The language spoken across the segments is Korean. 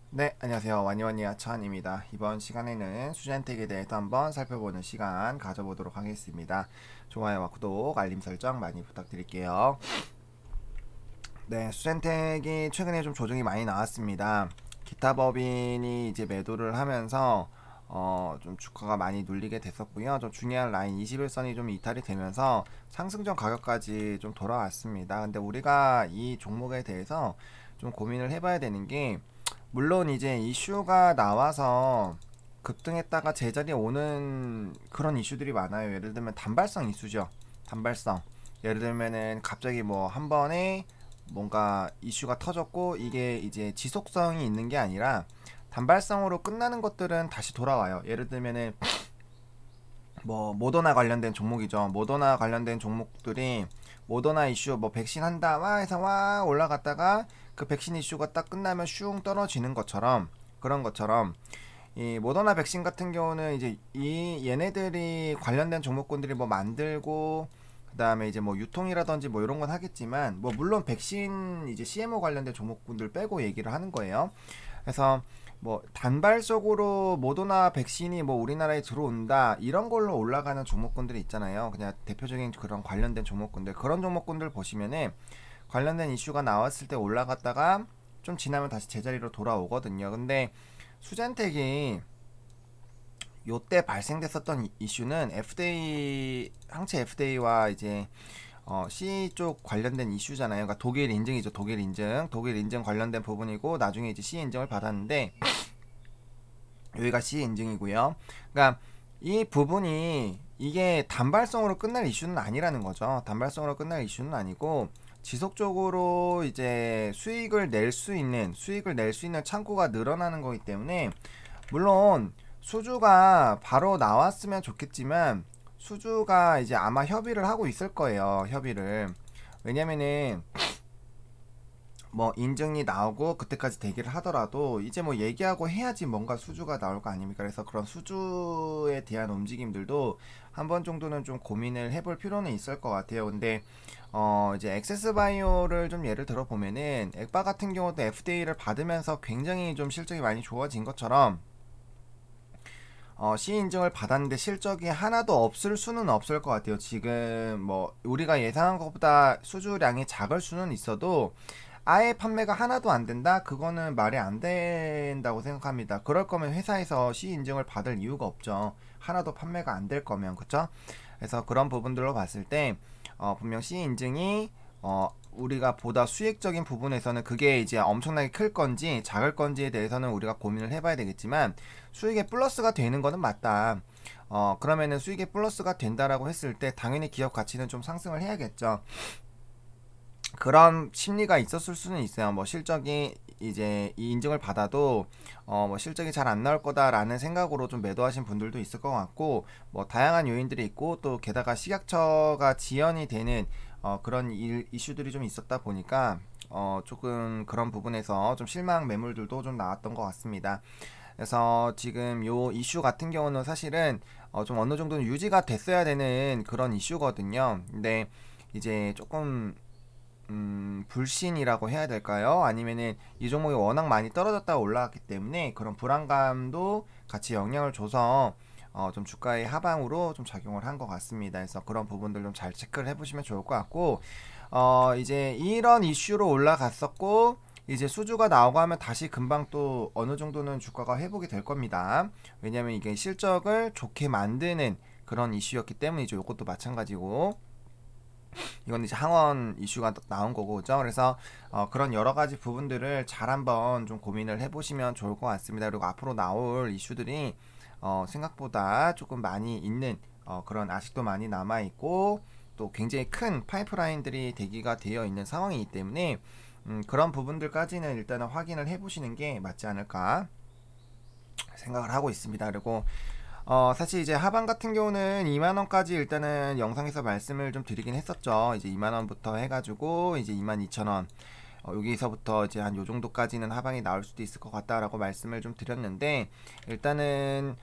네, 안녕하세요. 와니와니아차입니다. 이번 시간에는 수젠텍에 대해서 한번 살펴보는 시간 가져보도록 하겠습니다. 좋아요와 구독, 알림 설정 많이 부탁드릴게요. 네, 수젠텍이 최근에 좀 조정이 많이 나왔습니다. 기타 법인이 이제 매도를 하면서 좀 주가가 많이 눌리게 됐었고요. 좀 중요한 라인 21선이 좀 이탈이 되면서 상승전 가격까지 좀 돌아왔습니다. 근데 우리가 이 종목에 대해서 좀 고민을 해봐야 되는 게, 물론 이제 이슈가 나와서 급등했다가 제자리에 오는 그런 이슈들이 많아요. 예를 들면 단발성 이슈죠. 단발성. 예를 들면은 갑자기 뭐 한 번에 뭔가 이슈가 터졌고 이게 이제 지속성이 있는 게 아니라 단발성으로 끝나는 것들은 다시 돌아와요. 예를 들면은 뭐 모더나 관련된 종목이죠. 모더나 관련된 종목들이 모더나 이슈 뭐 백신 한다 와 해서 와 올라갔다가 그 백신 이슈가 딱 끝나면 슝 떨어지는 것처럼, 그런 것처럼 이 모더나 백신 같은 경우는 이제 이 얘네들이 관련된 종목군들이 뭐 만들고 그다음에 이제 뭐 유통이라든지 뭐 이런 건 하겠지만, 뭐 물론 백신 이제 CMO 관련된 종목군들 빼고 얘기를 하는 거예요. 그래서 뭐 단발적으로 모더나 백신이 뭐 우리나라에 들어온다 이런 걸로 올라가는 종목군들이 있잖아요. 그냥 대표적인 그런 관련된 종목군들, 그런 종목군들 보시면은 관련된 이슈가 나왔을 때 올라갔다가 좀 지나면 다시 제자리로 돌아오거든요. 근데 수젠텍이 요때 발생됐었던 이슈는 FDA, 항체 FDA와 이제 C 쪽 관련된 이슈잖아요. 그러니까 독일 인증이죠. 독일 인증 관련된 부분이고, 나중에 이제 C 인증을 받았는데 여기가 C 인증이고요. 그러니까 이 부분이 이게 단발성으로 끝날 이슈는 아니라는 거죠. 단발성으로 끝날 이슈는 아니고 지속적으로 이제 수익을 낼 수 있는 창구가 늘어나는 거기 때문에, 물론 수주가 바로 나왔으면 좋겠지만 수주가 이제 아마 협의를 하고 있을 거예요. 협의를. 왜냐면은 뭐 인증이 나오고 그때까지 대기를 하더라도 이제 뭐 얘기하고 해야지 뭔가 수주가 나올 거 아닙니까? 그래서 그런 수주에 대한 움직임들도 한 번 정도는 좀 고민을 해볼 필요는 있을 것 같아요. 근데 이제 엑세스바이오를 좀 예를 들어 보면은 엑바 같은 경우도 FDA를 받으면서 굉장히 좀 실적이 많이 좋아진 것처럼 C 인증을 받았는데 실적이 하나도 없을 수는 없을 것 같아요. 지금 뭐 우리가 예상한 것보다 수주량이 작을 수는 있어도 아예 판매가 하나도 안 된다? 그거는 말이 안 된다고 생각합니다. 그럴 거면 회사에서 C 인증을 받을 이유가 없죠. 하나도 판매가 안 될 거면, 그쵸? 그래서 그런 부분들로 봤을 때 분명 C 인증이 우리가 보다 수익적인 부분에서는 그게 이제 엄청나게 클 건지 작을 건지에 대해서는 우리가 고민을 해봐야 되겠지만, 수익에 플러스가 되는 거는 맞다. 그러면은 수익에 플러스가 된다라고 했을 때 당연히 기업 가치는 좀 상승을 해야겠죠. 그런 심리가 있었을 수는 있어요. 뭐 실적이 이제 이 인증을 받아도 뭐 실적이 잘 안 나올 거다라는 생각으로 좀 매도하신 분들도 있을 것 같고, 뭐 다양한 요인들이 있고 또 게다가 식약처가 지연이 되는 그런 이슈들이 좀 있었다 보니까 조금 그런 부분에서 좀 실망 매물들도 좀 나왔던 것 같습니다. 그래서 지금 요 이슈 같은 경우는 사실은 좀 어느 정도는 유지가 됐어야 되는 그런 이슈거든요. 근데 이제 조금 불신이라고 해야 될까요? 아니면은 이 종목이 워낙 많이 떨어졌다가 올라왔기 때문에 그런 불안감도 같이 영향을 줘서 좀 주가의 하방으로 좀 작용을 한 것 같습니다. 그래서 그런 부분들 좀 잘 체크를 해보시면 좋을 것 같고, 이제 이런 이슈로 올라갔었고 이제 수주가 나오고 하면 다시 금방 또 어느 정도는 주가가 회복이 될 겁니다. 왜냐면 이게 실적을 좋게 만드는 그런 이슈였기 때문이죠. 이것도 마찬가지고, 이건 이제 항원 이슈가 나온 거고, 그죠? 그래서 그런 여러 가지 부분들을 잘 한번 좀 고민을 해보시면 좋을 것 같습니다. 그리고 앞으로 나올 이슈들이 생각보다 조금 많이 있는, 그런 아직도 많이 남아 있고 또 굉장히 큰 파이프라인들이 대기가 되어 있는 상황이기 때문에 그런 부분들까지는 일단은 확인을 해보시는 게 맞지 않을까 생각을 하고 있습니다. 그리고 사실 이제 하방 같은 경우는 2만원까지 일단은 영상에서 말씀을 좀 드리긴 했었죠. 이제 2만원부터 해가지고 이제 22,000원, 여기서부터 이제 한 요 정도까지는 하방이 나올 수도 있을 것 같다라고 말씀을 좀 드렸는데, 일단은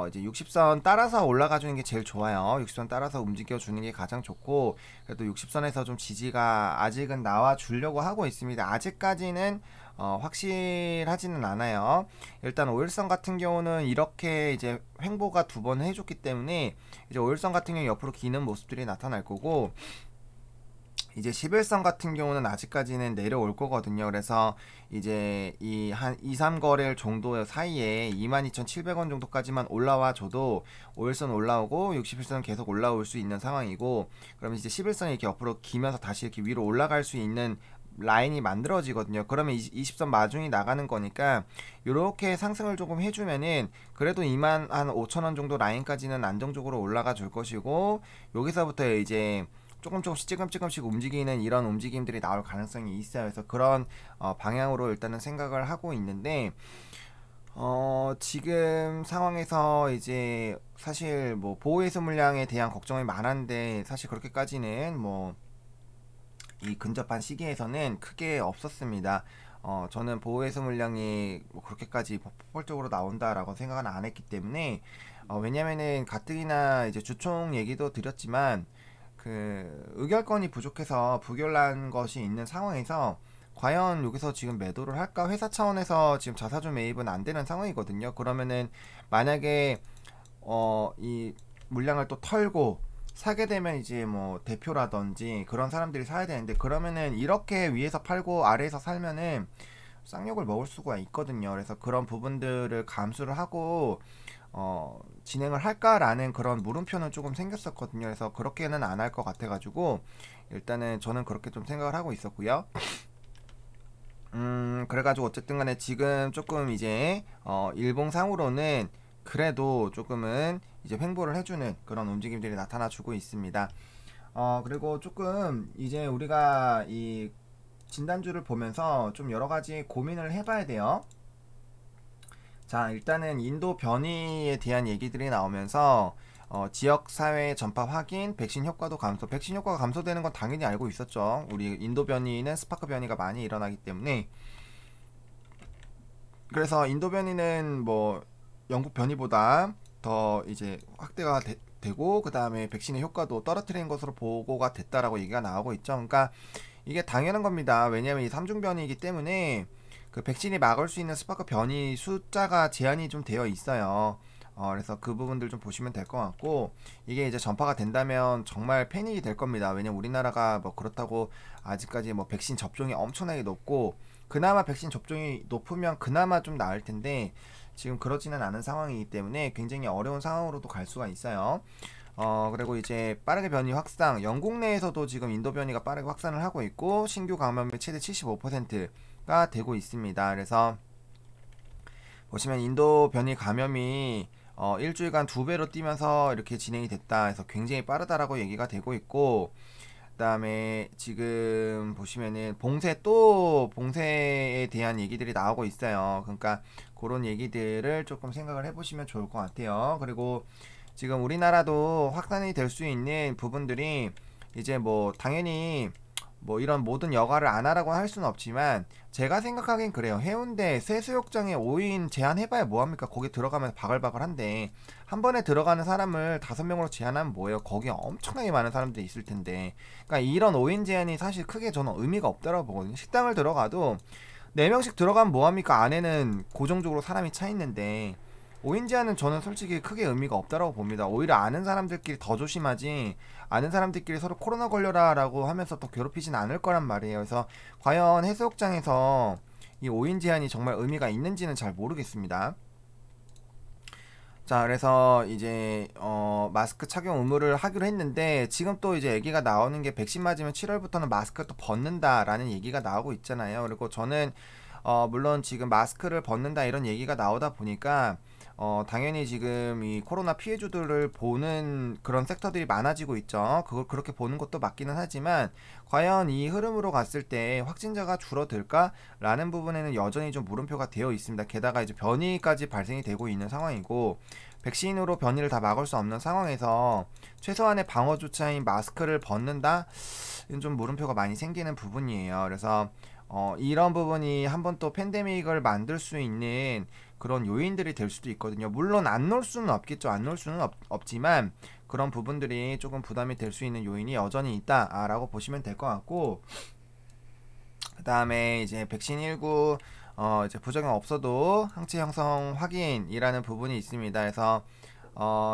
이제 60선 따라서 올라가 주는 게 제일 좋아요. 60선 따라서 움직여 주는 게 가장 좋고, 그래도 60선에서 좀 지지가 아직은 나와 주려고 하고 있습니다. 아직까지는 확실하지는 않아요. 일단 오일선 같은 경우는 이렇게 이제 횡보가 두 번 해줬기 때문에 이제 오일선 같은 경우 옆으로 기는 모습들이 나타날 거고, 이제 11선 같은 경우는 아직까지는 내려올 거거든요. 그래서 이제 이 한 2, 3거래일 정도 사이에 22,700원 정도까지만 올라와 줘도 5일선 올라오고 61선 계속 올라올 수 있는 상황이고, 그러면 이제 11선이 이렇게 옆으로 기면서 다시 이렇게 위로 올라갈 수 있는 라인이 만들어지거든요. 그러면 20선 마중이 나가는 거니까 이렇게 상승을 조금 해주면은 그래도 2만 한 5천원 정도 라인까지는 안정적으로 올라가 줄 것이고, 여기서부터 이제 조금씩 찌금찌금씩 움직이는 이런 움직임들이 나올 가능성이 있어요. 그래서 그런 방향으로 일단은 생각을 하고 있는데, 지금 상황에서 이제 사실 뭐 보호해수 물량에 대한 걱정이 많았는데 사실 그렇게까지는 뭐 이 근접한 시기에서는 크게 없었습니다. 저는 보호해수 물량이 뭐 그렇게까지 폭발적으로 나온다라고 생각은 안 했기 때문에, 왜냐면은 가뜩이나 이제 주총 얘기도 드렸지만 그 의결권이 부족해서 부결난 것이 있는 상황에서 과연 여기서 지금 매도를 할까? 회사 차원에서 지금 자사주 매입은 안 되는 상황이거든요. 그러면은 만약에 이 물량을 또 털고 사게 되면 이제 뭐 대표라든지 그런 사람들이 사야 되는데, 그러면은 이렇게 위에서 팔고 아래에서 살면은 쌍욕을 먹을 수가 있거든요. 그래서 그런 부분들을 감수를 하고 진행을 할까라는 그런 물음표는 조금 생겼었거든요. 그래서 그렇게는 안 할 것 같아가지고 일단은 저는 그렇게 좀 생각을 하고 있었고요. 그래가지고 어쨌든 간에 지금 조금 이제 일봉상으로는 그래도 조금은 이제 횡보를 해주는 그런 움직임들이 나타나주고 있습니다. 그리고 조금 이제 우리가 이 진단주를 보면서 좀 여러가지 고민을 해봐야 돼요. 자, 일단은 인도 변이에 대한 얘기들이 나오면서 지역사회 전파 확인, 백신 효과도 감소. 백신 효과가 감소되는 건 당연히 알고 있었죠. 우리 인도 변이는 스파크 변이가 많이 일어나기 때문에. 그래서 인도 변이는 뭐 영국 변이보다 더 이제 확대가 되고, 그 다음에 백신의 효과도 떨어뜨리는 것으로 보고가 됐다라고 얘기가 나오고 있죠. 그러니까 이게 당연한 겁니다. 왜냐하면 이 3중 변이이기 때문에 그 백신이 막을 수 있는 스파크 변이 숫자가 제한이 좀 되어 있어요. 그래서 그 부분들 좀 보시면 될 것 같고, 이게 이제 전파가 된다면 정말 패닉이 될 겁니다. 왜냐면 우리나라가 뭐 그렇다고 아직까지 뭐 백신 접종이 엄청나게 높고, 그나마 백신 접종이 높으면 그나마 좀 나을 텐데 지금 그러지는 않은 상황이기 때문에 굉장히 어려운 상황으로도 갈 수가 있어요. 그리고 이제 빠르게 변이 확산, 영국 내에서도 지금 인도 변이가 빠르게 확산을 하고 있고 신규 감염률 최대 75%가 되고 있습니다. 그래서 보시면 인도 변이 감염이 일주일간 2배로 뛰면서 이렇게 진행이 됐다 해서 굉장히 빠르다라고 얘기가 되고 있고, 그 다음에 지금 보시면은 봉쇄에 대한 얘기들이 나오고 있어요. 그러니까 그런 얘기들을 조금 생각을 해보시면 좋을 것 같아요. 그리고 지금 우리나라도 확산이 될 수 있는 부분들이 이제 뭐 당연히 뭐 이런 모든 여가를 안 하라고 할 수는 없지만, 제가 생각하기엔 그래요. 해운대 세수욕장에 5인 제한해봐야 뭐합니까? 거기 들어가면 바글바글한데 한 번에 들어가는 사람을 5명으로 제한하면 뭐예요? 거기에 엄청나게 많은 사람들이 있을 텐데. 그러니까 이런 5인 제한이 사실 크게 저는 의미가 없다고 보거든요. 식당을 들어가도 4명씩 들어가면 뭐합니까? 안에는 고정적으로 사람이 차 있는데 5인 제한은 저는 솔직히 크게 의미가 없다고 봅니다. 오히려 아는 사람들끼리 더 조심하지, 아는 사람들끼리 서로 코로나 걸려라 라고 하면서 더 괴롭히진 않을 거란 말이에요. 그래서 과연 해수욕장에서 이 5인 제한이 정말 의미가 있는지는 잘 모르겠습니다. 자, 그래서 이제 마스크 착용 의무를 하기로 했는데, 지금 또 이제 얘기가 나오는 게 백신 맞으면 7월부터는 마스크를 또 벗는다라는 얘기가 나오고 있잖아요. 그리고 저는 물론 지금 마스크를 벗는다 이런 얘기가 나오다 보니까 당연히 지금 이 코로나 피해주들을 보는 그런 섹터들이 많아지고 있죠. 그걸 그렇게 보는 것도 맞기는 하지만, 과연 이 흐름으로 갔을 때 확진자가 줄어들까? 라는 부분에는 여전히 좀 물음표가 되어 있습니다. 게다가 이제 변이까지 발생이 되고 있는 상황이고, 백신으로 변이를 다 막을 수 없는 상황에서 최소한의 방어조차인 마스크를 벗는다? 이건 좀 물음표가 많이 생기는 부분이에요. 그래서 이런 부분이 한번 또 팬데믹을 만들 수 있는 그런 요인들이 될 수도 있거든요. 물론 안 놓을 수는 없겠죠. 안 놓을 수는 없지만 그런 부분들이 조금 부담이 될 수 있는 요인이 여전히 있다라고 보시면 될 것 같고, 그 다음에 이제 백신 19 이제 부작용 없어도 항체 형성 확인이라는 부분이 있습니다. 그래서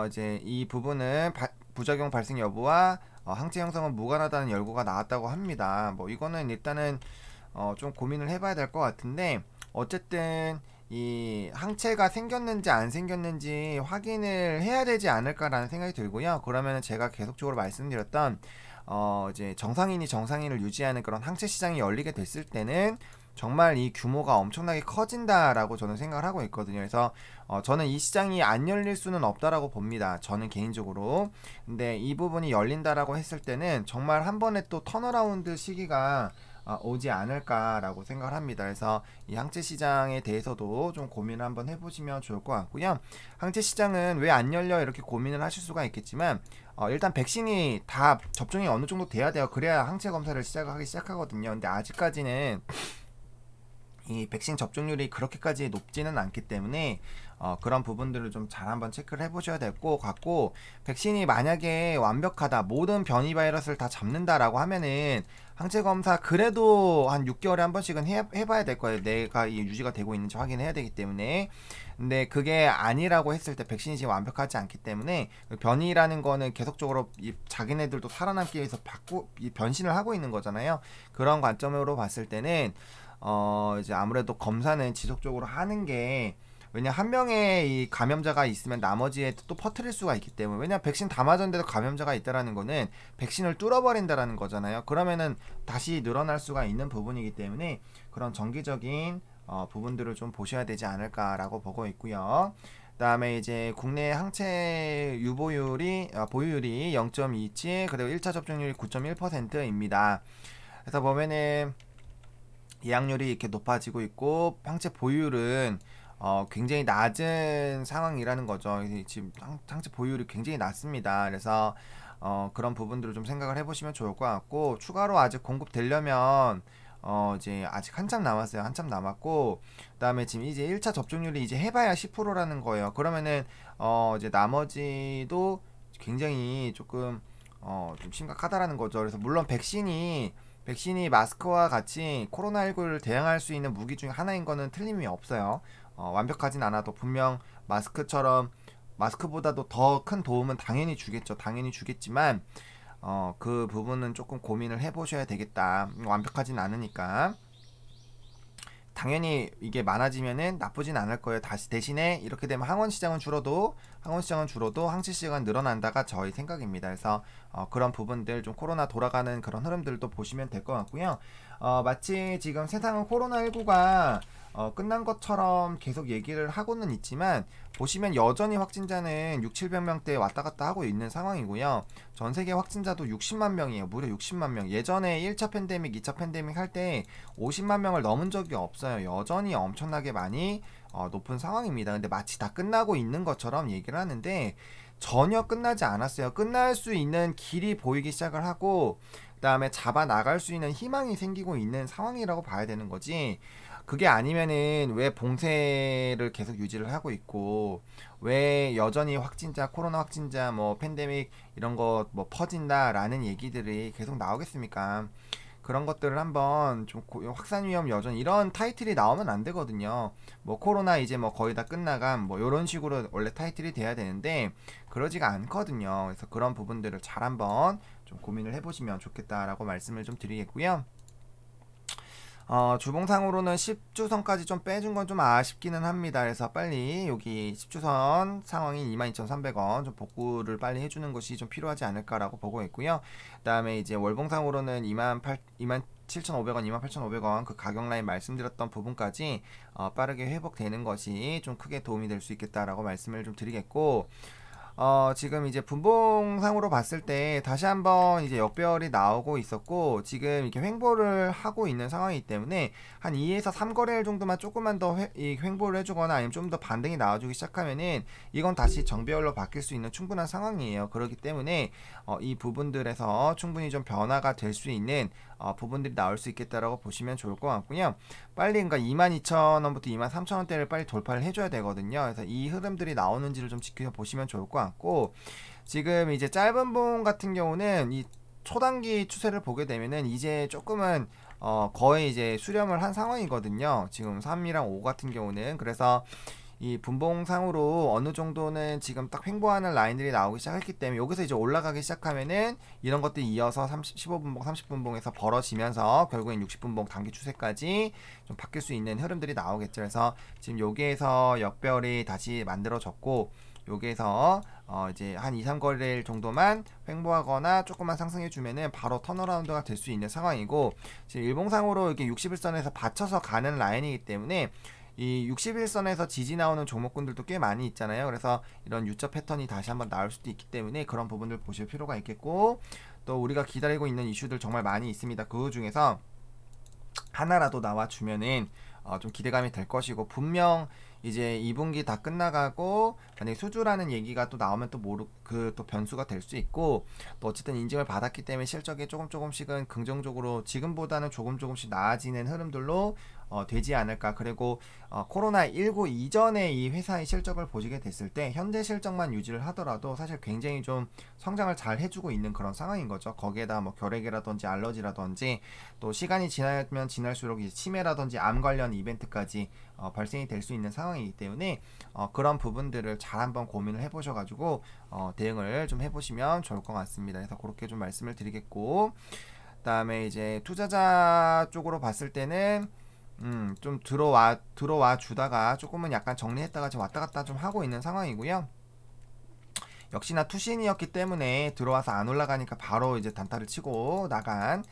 이제 이 부분은 부작용 발생 여부와 항체 형성은 무관하다는 연구가 나왔다고 합니다. 뭐 이거는 일단은 좀 고민을 해봐야 될 것 같은데, 어쨌든 이 항체가 생겼는지 안 생겼는지 확인을 해야 되지 않을까라는 생각이 들고요. 그러면 제가 계속적으로 말씀드렸던 이제 정상인을 유지하는 그런 항체 시장이 열리게 됐을 때는 정말 이 규모가 엄청나게 커진다라고 저는 생각을 하고 있거든요. 그래서 저는 이 시장이 안 열릴 수는 없다라고 봅니다. 저는 개인적으로. 근데 이 부분이 열린다라고 했을 때는 정말 한 번에 또 턴어라운드 시기가 오지 않을까라고 생각을 합니다. 그래서 이 항체 시장에 대해서도 좀 고민을 한번 해보시면 좋을 것 같고요. 항체 시장은 왜 안 열려 이렇게 고민을 하실 수가 있겠지만, 일단 백신이 다 접종이 어느 정도 돼야 돼요. 그래야 항체 검사를 시작하기 시작하거든요. 근데 아직까지는 이 백신 접종률이 그렇게까지 높지는 않기 때문에 그런 부분들을 좀 잘 한번 체크를 해보셔야 될 것 같고, 백신이 만약에 완벽하다, 모든 변이 바이러스를 다 잡는다라고 하면은 항체 검사 그래도 한 6개월에 한 번씩은 해봐야 될 거예요. 내가 이 유지가 되고 있는지 확인해야 되기 때문에. 근데 그게 아니라고 했을 때 백신이 지금 완벽하지 않기 때문에 변이라는 거는 계속적으로 이 자기네들도 살아남기 위해서 이 변신을 하고 있는 거잖아요. 그런 관점으로 봤을 때는 이제 아무래도 검사는 지속적으로 하는 게, 왜냐 한 명의 이 감염자가 있으면 나머지에 또 퍼뜨릴 수가 있기 때문에, 왜냐 백신 다 맞았는데도 감염자가 있다라는 거는 백신을 뚫어버린다라는 거잖아요. 그러면은 다시 늘어날 수가 있는 부분이기 때문에 그런 정기적인 부분들을 좀 보셔야 되지 않을까라고 보고 있고요. 그다음에 이제 국내 항체 유보율이 보유율이 0.27, 그리고 1차 접종률이 9.1%입니다. 그래서 보면은 예약률이 이렇게 높아지고 있고 항체 보유율은 굉장히 낮은 상황이라는 거죠. 지금 항체 보유율이 굉장히 낮습니다. 그래서 그런 부분들을 좀 생각을 해보시면 좋을 것 같고, 추가로 아직 공급되려면 이제 아직 한참 남았어요. 한참 남았고, 그다음에 지금 이제 1차 접종률이 이제 해봐야 10%라는 거예요. 그러면은 이제 나머지도 굉장히 조금 좀 심각하다라는 거죠. 그래서 물론 백신이 마스크와 같이 코로나19를 대항할 수 있는 무기 중에 하나인 거는 틀림이 없어요. 완벽하진 않아도 분명 마스크보다도 더 큰 도움은 당연히 주겠죠. 당연히 주겠지만 그 부분은 조금 고민을 해보셔야 되겠다. 완벽하진 않으니까. 당연히 이게 많아지면은 나쁘진 않을 거예요. 다시 대신에 이렇게 되면 항원 시장은 줄어도 항체 시장은 늘어난다가 저희 생각입니다. 그래서 그런 부분들 좀 코로나 돌아가는 그런 흐름들도 보시면 될 것 같고요. 마치 지금 세상은 코로나19가 끝난 것처럼 계속 얘기를 하고는 있지만, 보시면 여전히 확진자는 6, 700명대 왔다 갔다 하고 있는 상황이고요. 전 세계 확진자도 60만 명이에요. 무려 60만 명. 예전에 1차 팬데믹, 2차 팬데믹 할 때 50만 명을 넘은 적이 없어요. 여전히 엄청나게 많이 높은 상황입니다. 근데 마치 다 끝나고 있는 것처럼 얘기를 하는데 전혀 끝나지 않았어요. 끝날 수 있는 길이 보이기 시작을 하고, 그 다음에 잡아 나갈 수 있는 희망이 생기고 있는 상황이라고 봐야 되는 거지. 그게 아니면은 왜 봉쇄를 계속 유지를 하고 있고, 왜 여전히 코로나 확진자, 뭐 팬데믹 이런 거 뭐 퍼진다라는 얘기들이 계속 나오겠습니까? 그런 것들을 한번 좀 확산 위험 여전 이런 타이틀이 나오면 안 되거든요. 뭐 코로나 이제 뭐 거의 다 끝나간 뭐 이런 식으로 원래 타이틀이 돼야 되는데 그러지가 않거든요. 그래서 그런 부분들을 잘 한번 좀 고민을 해보시면 좋겠다라고 말씀을 좀 드리겠고요. 주봉상으로는 10주선까지 좀 빼준 건 좀 아쉽기는 합니다. 그래서 빨리 여기 10주선 상황인 22,300원 좀 복구를 빨리 해주는 것이 좀 필요하지 않을까라고 보고 있고요. 그 다음에 이제 월봉상으로는 27,500원, 28,500원 그 가격 라인 말씀드렸던 부분까지 빠르게 회복되는 것이 좀 크게 도움이 될 수 있겠다라고 말씀을 좀 드리겠고, 지금 이제 분봉상으로 봤을 때 다시 한번 이제 역배열이 나오고 있었고, 지금 이렇게 횡보를 하고 있는 상황이기 때문에 한 2에서 3거래일 정도만 조금만 더 횡보를 해주거나 아니면 좀 더 반등이 나와주기 시작하면은 이건 다시 정배열로 바뀔 수 있는 충분한 상황이에요. 그렇기 때문에 이 부분들에서 충분히 좀 변화가 될 수 있는 부분들이 나올 수 있겠다라고 보시면 좋을 것 같고요. 빨리 그러니까 22,000원부터 23,000원대를 빨리 돌파를 해줘야 되거든요. 그래서 이 흐름들이 나오는지를 좀 지켜보시면 좋을 것 같고, 지금 이제 짧은 봉 같은 경우는 이 초단기 추세를 보게 되면은 이제 조금은 거의 이제 수렴을 한 상황이거든요. 지금 3이랑 5 같은 경우는. 그래서 이 분봉상으로 어느 정도는 지금 딱 횡보하는 라인들이 나오기 시작했기 때문에 여기서 이제 올라가기 시작하면은 이런 것들이 이어서 15분봉, 30분봉에서 벌어지면서 결국엔 60분봉 단기 추세까지 좀 바뀔 수 있는 흐름들이 나오겠죠. 그래서 지금 여기에서 역별이 다시 만들어졌고 여기에서 이제 한 2, 3거래일 정도만 횡보하거나 조금만 상승해 주면은 바로 턴어라운드가 될 수 있는 상황이고 지금 일봉상으로 이렇게 60일선에서 받쳐서 가는 라인이기 때문에 이 60일선에서 지지 나오는 종목군들도 꽤 많이 있잖아요. 그래서 이런 U자 패턴이 다시 한번 나올 수도 있기 때문에 그런 부분들 보실 필요가 있겠고 또 우리가 기다리고 있는 이슈들 정말 많이 있습니다. 그 중에서 하나라도 나와주면은 좀 기대감이 될 것이고 분명 이제 2분기 다 끝나가고 만약에 수주라는 얘기가 또 나오면 또 또 변수가 될 수 있고 또 어쨌든 인증을 받았기 때문에 실적이 조금씩은 긍정적으로 지금보다는 조금씩 나아지는 흐름들로 되지 않을까. 그리고 코로나19 이전에 이 회사의 실적을 보시게 됐을 때 현재 실적만 유지를 하더라도 사실 굉장히 좀 성장을 잘 해주고 있는 그런 상황인 거죠. 거기에다 뭐 결핵이라든지 알러지라든지 또 시간이 지나면 지날수록 이제 치매라든지 암 관련 이벤트까지 발생이 될 수 있는 상황이기 때문에 그런 부분들을 잘 한번 고민을 해보셔가지고 대응을 좀 해보시면 좋을 것 같습니다. 그래서 그렇게 좀 말씀을 드리겠고 그 다음에 이제 투자자 쪽으로 봤을 때는 좀 들어와 주다가 조금은 약간 정리했다가 지금 왔다 갔다 좀 하고 있는 상황이고요. 역시나 투신이었기 때문에 들어와서 안 올라가니까 바로 이제 단타를 치고 나간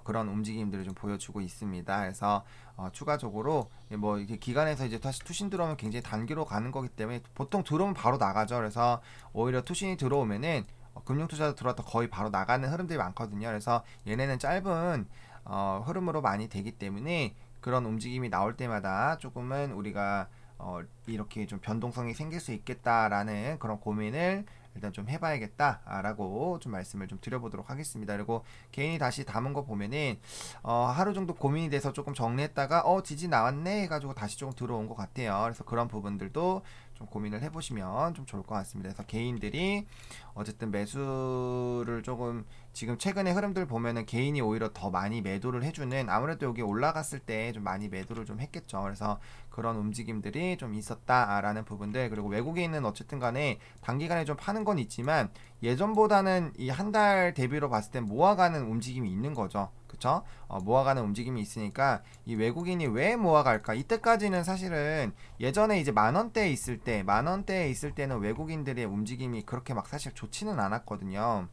그런 움직임들을 좀 보여주고 있습니다. 그래서 추가적으로 뭐 이렇게 기간에서 이제 다시 투신 들어오면 굉장히 단기로 가는 거기 때문에 보통 들어오면 바로 나가죠. 그래서 오히려 투신이 들어오면은 금융투자도 들어왔다 거의 바로 나가는 흐름들이 많거든요. 그래서 얘네는 짧은 흐름으로 많이 되기 때문에 그런 움직임이 나올 때마다 조금은 우리가 이렇게 좀 변동성이 생길 수 있겠다라는 그런 고민을 일단 좀 해봐야겠다라고 좀 말씀을 좀 드려보도록 하겠습니다. 그리고 개인이 다시 담은 거 보면은 하루 정도 고민이 돼서 조금 정리했다가 지지 나왔네 해가지고 다시 조금 들어온 것 같아요. 그래서 그런 부분들도 좀 고민을 해보시면 좀 좋을 것 같습니다. 그래서 개인들이 어쨌든 매수를 조금 지금 최근의 흐름들 보면은 개인이 오히려 더 많이 매도를 해주는 아무래도 여기 올라갔을 때 좀 많이 매도를 좀 했겠죠. 그래서 그런 움직임들이 좀 있었다라는 부분들 그리고 외국인은 어쨌든 간에 단기간에 좀 파는 건 있지만 예전보다는 이 한 달 대비로 봤을 때 모아가는 움직임이 있는 거죠. 그쵸? 모아가는 움직임이 있으니까 이 외국인이 왜 모아갈까? 이때까지는 사실은 예전에 이제 만원대에 있을 때는 외국인들의 움직임이 그렇게 막 사실 좋지는 않았거든요.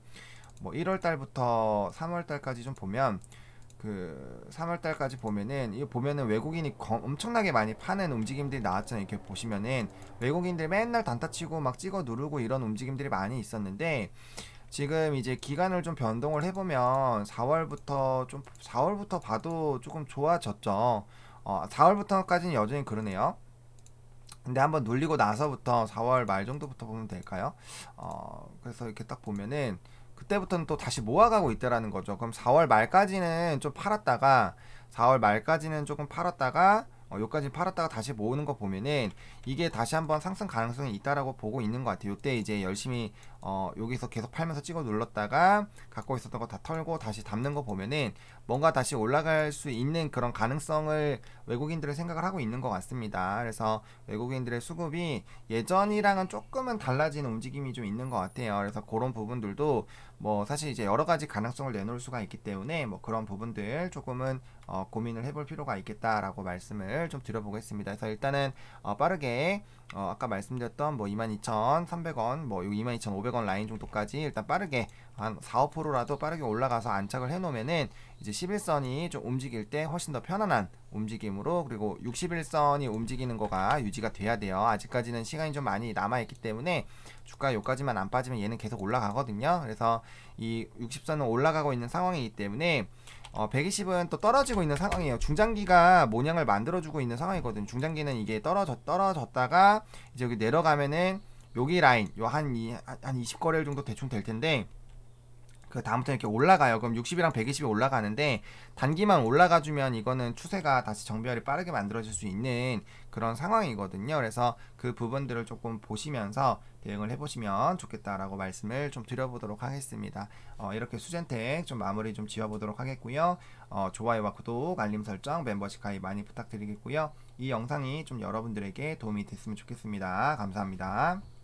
뭐 1월달부터 3월달까지 좀 보면 그 3월달까지 보면은 이거 보면은 외국인이 엄청나게 많이 파는 움직임들이 나왔잖아요. 이렇게 보시면은 외국인들 맨날 단타 치고 막 찍어 누르고 이런 움직임들이 많이 있었는데 지금 이제 기간을 좀 변동을 해보면 4월부터 봐도 조금 좋아졌죠. 4월부터까지는 여전히 그러네요. 근데 한번 눌리고 나서부터 4월 말 정도부터 보면 될까요? 그래서 이렇게 딱 보면은 그때부터는 또 다시 모아가고 있다라는 거죠. 그럼 4월 말까지는 좀 팔았다가 4월 말까지는 조금 팔았다가 여기까지 팔았다가 다시 모으는 거 보면은 이게 다시 한번 상승 가능성이 있다라고 보고 있는 것 같아요. 이때 이제 열심히 여기서 계속 팔면서 찍어 눌렀다가 갖고 있었던 거 다 털고 다시 담는 거 보면은 뭔가 다시 올라갈 수 있는 그런 가능성을 외국인들은 생각을 하고 있는 것 같습니다. 그래서 외국인들의 수급이 예전이랑은 조금은 달라지는 움직임이 좀 있는 것 같아요. 그래서 그런 부분들도 뭐 사실 이제 여러 가지 가능성을 내놓을 수가 있기 때문에 뭐 그런 부분들 조금은 고민을 해볼 필요가 있겠다라고 말씀을 좀 드려보겠습니다. 그래서 일단은 빠르게 아까 말씀드렸던 뭐 22,300원 뭐 22,500원 라인 정도까지 일단 빠르게 한 4, 5%라도 빠르게 올라가서 안착을 해놓으면은 이제 11선이 좀 움직일 때 훨씬 더 편안한 움직임으로 그리고 61선이 움직이는 거가 유지가 돼야 돼요. 아직까지는 시간이 좀 많이 남아있기 때문에 주가 요까지만 안 빠지면 얘는 계속 올라가거든요. 그래서 이 60선은 올라가고 있는 상황이기 때문에 120은 또 떨어지고 있는 상황이에요. 중장기가 모양을 만들어주고 있는 상황이거든요. 중장기는 이게 떨어졌다가 이제 여기 내려가면은 여기 라인 요 한 20거래일 정도 대충 될 텐데 그 다음부터 이렇게 올라가요. 그럼 60이랑 120이 올라가는데 단기만 올라가주면 이거는 추세가 다시 정배열이 빠르게 만들어질 수 있는 그런 상황이거든요. 그래서 그 부분들을 조금 보시면서 대응을 해보시면 좋겠다라고 말씀을 좀 드려보도록 하겠습니다. 이렇게 수젠텍 좀 마무리 좀 지어보도록 하겠고요. 좋아요와 구독, 알림 설정, 멤버십 가입 많이 부탁드리겠고요. 이 영상이 좀 여러분들에게 도움이 됐으면 좋겠습니다. 감사합니다.